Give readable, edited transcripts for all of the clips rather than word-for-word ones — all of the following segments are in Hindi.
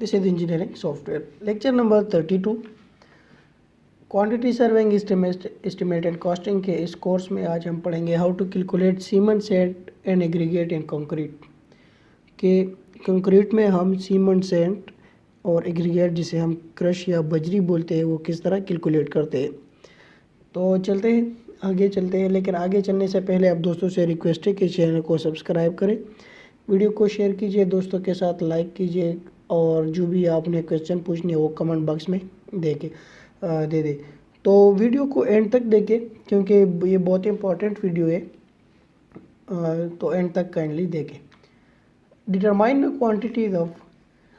This is engineering software. Lecture number 32. Quantity serving estimate and costing के इस कोर्स में आज हम पढ़ेंगे how to calculate cement sand and aggregate in concrete. के कंक्रीट में हम सीमेंट सैंड और एग्रीगेट जिसे हम क्रश या बजरी बोलते हैं वो किस तरह कैलकुलेट करते हैं। तो चलते हैं आगे चलते हैं, लेकिन आगे चलने से पहले आप दोस्तों से रिक्वेस्ट है कि चैनल को सब्सक्राइब करें, वीडियो को शेयर कीजिए, दोस्तों के साथ लाइक कीजिए और जो भी आपने क्वेश्चन पूछने वो कमेंट बॉक्स में दे दे। तो वीडियो को एंड तक देखें क्योंकि ये बहुत इंपॉर्टेंट वीडियो है, तो एंड तक काइंडली देखें। Determine the quantities of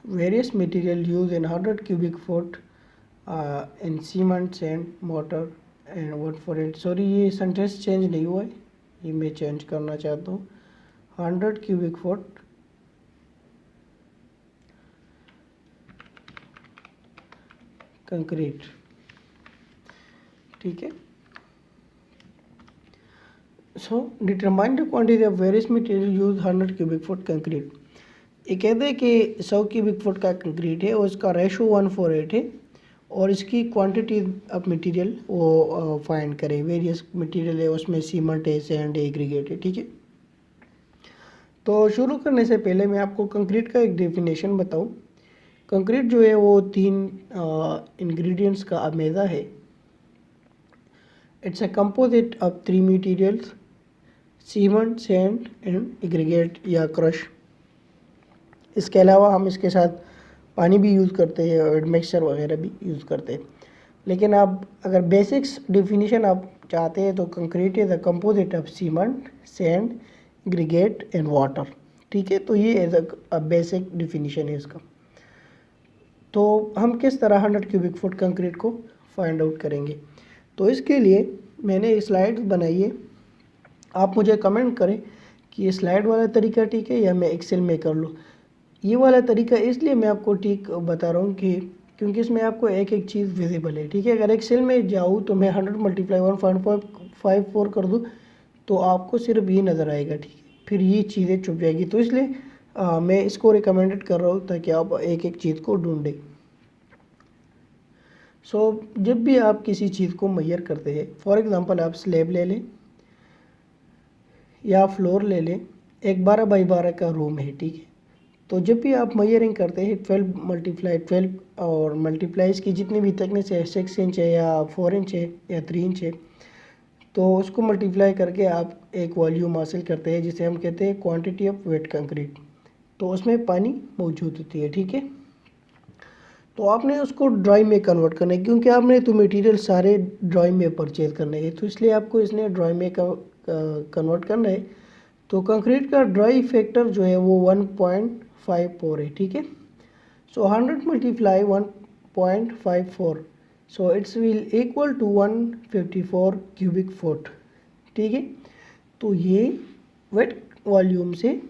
various material use in 100 cubic foot in cement sand motor and what for it. Sorry, ये सेंटेंस चेंज नहीं हुआ है, ये मैं चेंज करना चाहता हूँ। 100 cubic foot कंक्रीट, ठीक है। So determine the quantity of various material use 100 cubic foot concrete. ये कहते हैं कि 100 cubic foot का कंक्रीट है और इसका रेशो 1:8 है और इसकी क्वांटिटी ऑफ मटेरियल वो फाइंड करें। वेरियस मटेरियल है, उसमें सीमेंट है, सैंड है, एग्रीगेट है, ठीक है। तो शुरू करने से पहले मैं आपको कंक्रीट का एक डेफिनेशन बताऊं। कंक्रीट जो है वो 3 इंग्रेडिएंट्स का अमेज़ा है। It's a composite of 3 materials, cement, sand and aggregate या क्रश। इसके अलावा हम इसके साथ पानी भी यूज़ करते हैं और मिक्सचर वगैरह भी यूज़ करते हैं। लेकिन आप अगर बेसिक्स डेफिनेशन आप चाहते हैं तो concrete is a composite of cement, sand, aggregate and water, ठीक है। तो ये एज अ बेसिक डेफिनेशन है इसका। तो हम किस तरह 100 cubic foot कंक्रीट को फाइंड आउट करेंगे, तो इसके लिए मैंने स्लाइड्स बनाई है। आप मुझे कमेंट करें कि ये स्लाइड वाला तरीका ठीक है या मैं एक्सेल में कर लूँ। ये वाला तरीका इसलिए मैं आपको ठीक बता रहा हूँ कि क्योंकि इसमें आपको एक एक चीज़ विजिबल है, ठीक है। अगर एक्सेल में जाऊँ तो मैं 100 × 1.54 कर दूँ तो आपको सिर्फ ये नज़र आएगा, ठीक है। फिर ये चीज़ें छुप जाएगी, तो इसलिए मैं इसको रिकमेंडेड कर रहा हूँ ताकि आप एक एक चीज़ को ढूंढें। जब भी आप किसी चीज़ को मेजर करते हैं, फॉर एग्जांपल आप स्लैब ले लें या फ्लोर ले लें, एक 12x12 का रूम है, ठीक है। तो जब भी आप मेजरिंग करते हैं 12 × 12 और मल्टीप्लाई इसकी जितनी भी थिकनेस है 6 इंच है या 4 इंच है या 3 इंच है, तो उसको मल्टीप्लाई करके आप एक वॉल्यूम हासिल करते हैं जिसे हम कहते हैं क्वांटिटी ऑफ वेट कंक्रीट। तो उसमें पानी मौजूद होती है, ठीक है। तो आपने उसको ड्राई में कन्वर्ट करना है क्योंकि आपने तो मटेरियल सारे ड्राई में परचेज करने हैं, तो इसलिए आपको इसने ड्राई में कन्वर्ट करना है। तो कंक्रीट का ड्राई फैक्टर जो है वो 1.54 है, ठीक है। So 100 × 1.54, so it's will equal to 154 cubic foot, ठीक है। तो ये वेट वॉल्यूम से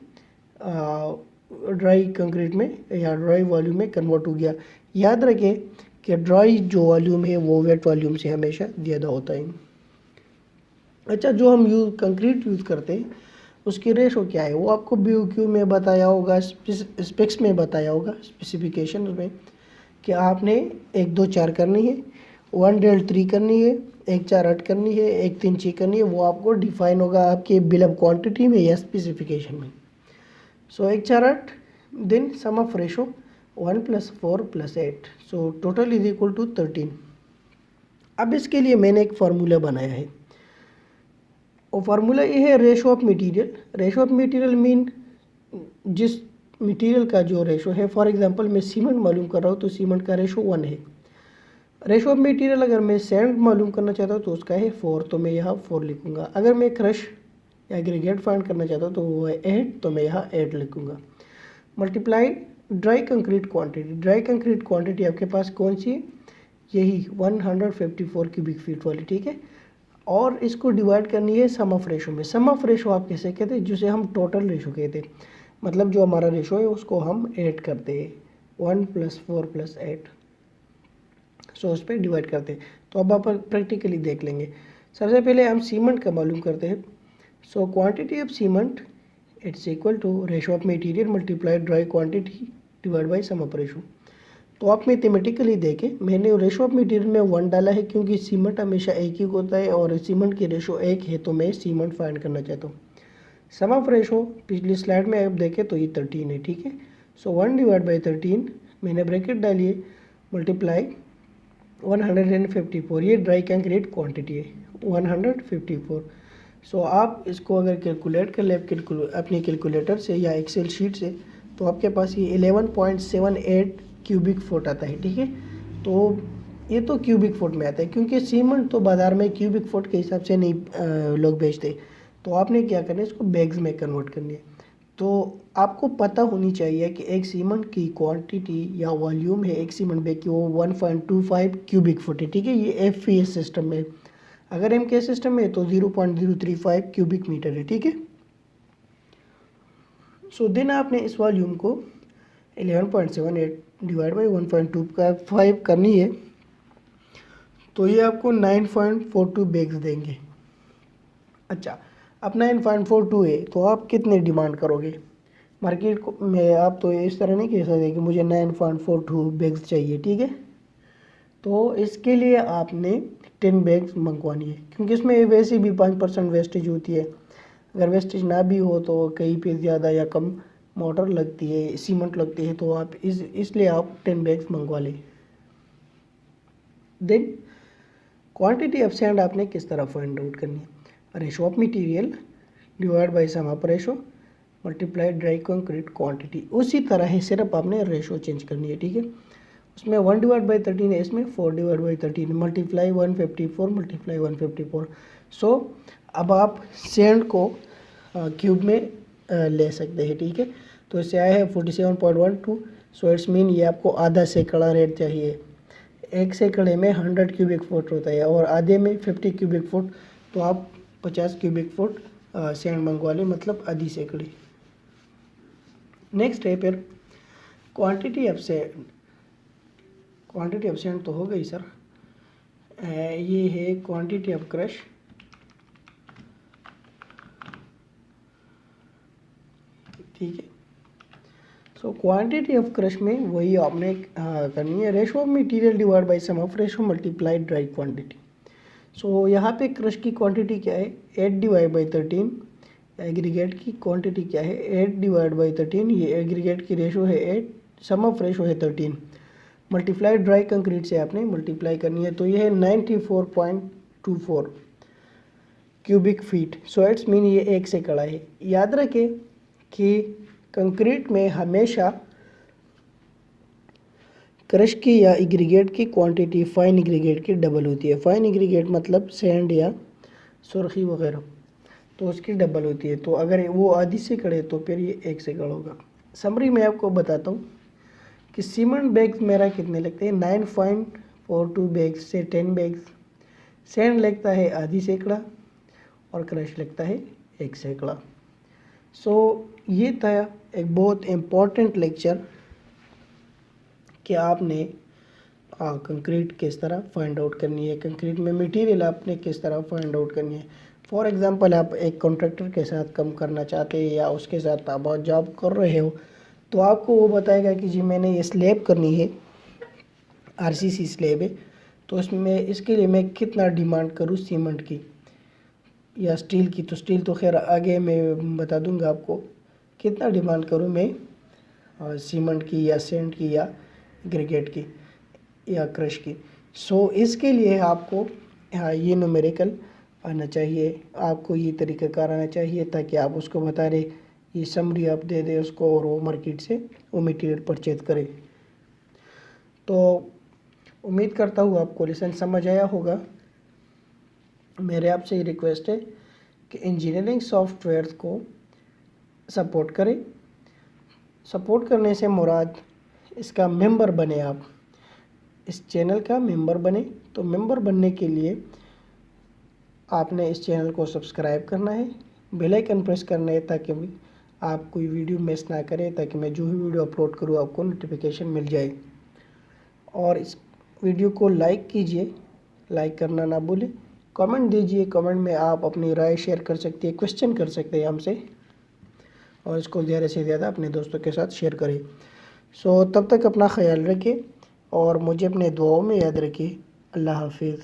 ड्राई कंक्रीट में या ड्राई वॉल्यूम में कन्वर्ट हो गया। याद रखें कि ड्राई जो वॉल्यूम है वो वेट वॉल्यूम से हमेशा ज़्यादा होता है। अच्छा, जो हम कंक्रीट यूज़ करते हैं उसकी रेशो क्या है वो आपको BOQ में बताया होगा, स्पेक्स में बताया होगा, स्पेसिफिकेशन में कि आपने 1 2 4 करनी है, 1 1.5 3 करनी है, 1 4 8 करनी है, 1 3 6 करनी है। वो आपको डिफाइन होगा आपके बिल ऑफ क्वांटिटी में या स्पेसिफिकेशन में। So 1 4 8 then sum of ratio 1 + 4 + 8, so total is equal to 13। अब इसके लिए मैंने एक फार्मूला बनाया है और फार्मूला ये है ratio of material. Ratio of material mean जिस मटेरियल का जो रेशो है, फॉर एग्जांपल मैं सीमेंट मालूम कर रहा हूँ तो सीमेंट का रेशो 1 है। रेशो ऑफ मटेरियल अगर मैं सैंड मालूम करना चाहता हूँ तो उसका है 4, तो मैं यहाँ 4 लिखूँगा। अगर मैं क्रश या एग्रीगेट फाइंड करना चाहता हूँ तो वो है 8, तो मैं यहाँ 8 लिखूँगा। Multiply dry concrete quantity. Dry concrete quantity आपके पास कौन सी है? यही 154 cubic feet वाली, ठीक है। और इसको डिवाइड करनी है सम ऑफ रेशो में। सम ऑफ रेशो आप कैसे कहते हैं? जिसे हम टोटल रेशो कहते हैं। मतलब जो हमारा रेशो है उसको हम ऐड करते हैं, 1 + 4 + 8, सो उस पर डिवाइड करते हैं। तो अब आप प्रैक्टिकली देख लेंगे। सबसे पहले हम सीमेंट का मालूम करते हैं। So quantity of cement it's equal to ratio of material multiply dry quantity divide by sum of ratio. तो आप मैथमेटिकली देखें, मैंने रेशो ऑफ मटेरियल में 1 डाला है क्योंकि सीमेंट हमेशा एक ही होता है और सीमेंट की रेशो 1 है, तो मैं सीमेंट फाइंड करना चाहता हूँ। सम ऑफ रेशो पिछली स्लाइड में आप देखें तो ये 13 है, ठीक है। सो 1 डिवाइड बाई 13 मैंने ब्रैकेट डाली है, मल्टीप्लाई 154, ये ड्राई कंक्रीट क्वांटिटी है 154। सो आप इसको अगर कैलकुलेट कर ले अपनी कैलकुलेटर से या एक्सेल शीट से, तो आपके पास ये 11.78 क्यूबिक फुट आता है, ठीक है। तो ये तो क्यूबिक फुट में आता है क्योंकि सीमेंट तो बाज़ार में क्यूबिक फुट के हिसाब से नहीं लोग बेचते। तो आपने क्या करना है, इसको बैग्स में कन्वर्ट करनी है। तो आपको पता होनी चाहिए कि एक सीमेंट की क्वांटिटी या वॉल्यूम है एक सीमेंट बैग की, वो 1.25 क्यूबिक फुट है, ठीक है। ये FPS सिस्टम में, अगर MK सिस्टम में तो 0.035 क्यूबिक मीटर है, ठीक है। सो देन आपने इस वॉल्यूम को 11.78 डिवाइड बाई 1.25 करनी है, तो ये आपको 9.42 बैग्स देंगे। अच्छा, अब 9.42 है तो आप कितने डिमांड करोगे मार्केट में? आप तो इस तरह नहीं कह सकते कि मुझे 9.42 बैग्स चाहिए, ठीक है। तो इसके लिए आपने 10 बैग्स मंगवानी है क्योंकि इसमें वैसे भी 5% वेस्टेज होती है। अगर वेस्टेज ना भी हो तो कहीं पे ज़्यादा या कम मोटर लगती है, सीमेंट लगती है, तो आप इसलिए आप 10 बैग्स मंगवा लें। देन क्वांटिटी ऑफ सैंड आपने किस तरह फाइंड आउट करनी है? Ratio of material divide by sum of ratio multiply dry concrete quantity. उसी तरह है, सिर्फ आपने रेशो चेंज करनी है, ठीक है। उसमें 1 डिवाइड बाई 13 है, इसमें 4 डिवाइड बाई 13 मल्टीप्लाई 154 मल्टीप्लाई 154। सो अब आप सैंड को क्यूब में ले सकते हैं, ठीक है। तो इससे आया है 47.12। सो इट्स मीन ये आपको आधा सैकड़ा रेट चाहिए। एक सैकड़े में 100 क्यूबिक फुट होता है और आधे में 50 क्यूबिक फुट, तो आप 50 क्यूबिक फुट सैंड मंगवा लें, मतलब आधी सैकड़ी। नेक्स्ट है फिर quantity of sand. Quantity of sand तो हो गई सर। ये है क्वांटिटी ऑफ क्रश। ठीक है। सो क्वांटिटी ऑफ क्रश में वही आपने करनी है, ratio of material divide by sum of ratio multiply dry quantity. So यहाँ पे क्रश की क्वांटिटी क्या है, 8 डिवाइड बाई 13। एग्रीगेट की क्वांटिटी क्या है, 8 डिवाइड बाई 13। ये एग्रीगेट की रेशो है 8, सम ऑफ रेशो है 13। मल्टीप्लाई ड्राई कंक्रीट से आपने मल्टीप्लाई करनी है, तो ये है 94.24 cubic feet. So it's mean ये एक सैकड़ा है। याद रखें कि कंक्रीट में हमेशा क्रश की या एग्रीगेट की क्वांटिटी फाइन एग्रीगेट की डबल होती है। फाइन एग्रीगेट मतलब सैंड या सुर्खी वगैरह, तो उसकी डबल होती है। तो अगर वो आधी सैकड़ तो फिर ये एक सैकड़ होगा। समरी में आपको बताता हूँ कि सीमेंट बैग्स मेरा कितने लगते हैं, 9.42 बैग्स से 10 बैग्स। सैंड लगता है आधी सैकड़ा और क्रश लगता है एक सैकड़ा। सो ये था एक बहुत इम्पोर्टेंट लेक्चर कि आपने कंक्रीट किस तरह फाइंड आउट करनी है, कंक्रीट में मटेरियल आपने किस तरह फाइंड आउट करनी है। फॉर एग्जांपल आप एक कॉन्ट्रैक्टर के साथ काम करना चाहते हैं या उसके साथ आप जॉब कर रहे हो, तो आपको वो बताएगा कि जी मैंने ये स्लैब करनी है, RCC स्लैब है, तो इसमें इसके लिए मैं कितना डिमांड करूँ सीमेंट की या स्टील की। तो स्टील तो खैर आगे मैं बता दूंगा आपको कितना डिमांड करूँ मैं सीमेंट की या सेंट की या एग्रीगेट की या क्रश की। सो इसके लिए आपको ये न्यूमेरिकल आना चाहिए, आपको ये तरीक़ाकार आना चाहिए ताकि आप उसको बता रहे, ये समरी आप दे दें उसको और वो मार्केट से वो मटेरियल परचेज करे। तो उम्मीद करता हूँ आपको लेसन समझ आया होगा। मेरे आपसे ये रिक्वेस्ट है कि इंजीनियरिंग सॉफ्टवेयर को सपोर्ट करें। सपोर्ट करने से मुराद इसका मेंबर बने, आप इस चैनल का मेंबर बने। तो मेंबर बनने के लिए आपने इस चैनल को सब्सक्राइब करना है, बेल आइकन प्रेस करना है ताकि आप कोई वीडियो मिस ना करें, ताकि मैं जो भी वीडियो अपलोड करूँ आपको नोटिफिकेशन मिल जाए। और इस वीडियो को लाइक कीजिए, लाइक करना ना भूलें। कमेंट दीजिए, कमेंट में आप अपनी राय शेयर कर सकते हैं, क्वेश्चन कर सकते हैं हमसे, और इसको ज़्यादा से ज़्यादा अपने दोस्तों के साथ शेयर करें। सो तब तक अपना ख्याल रखिए। और मुझे अपने दुआओं में याद रखिए। अल्लाह हाफिज़।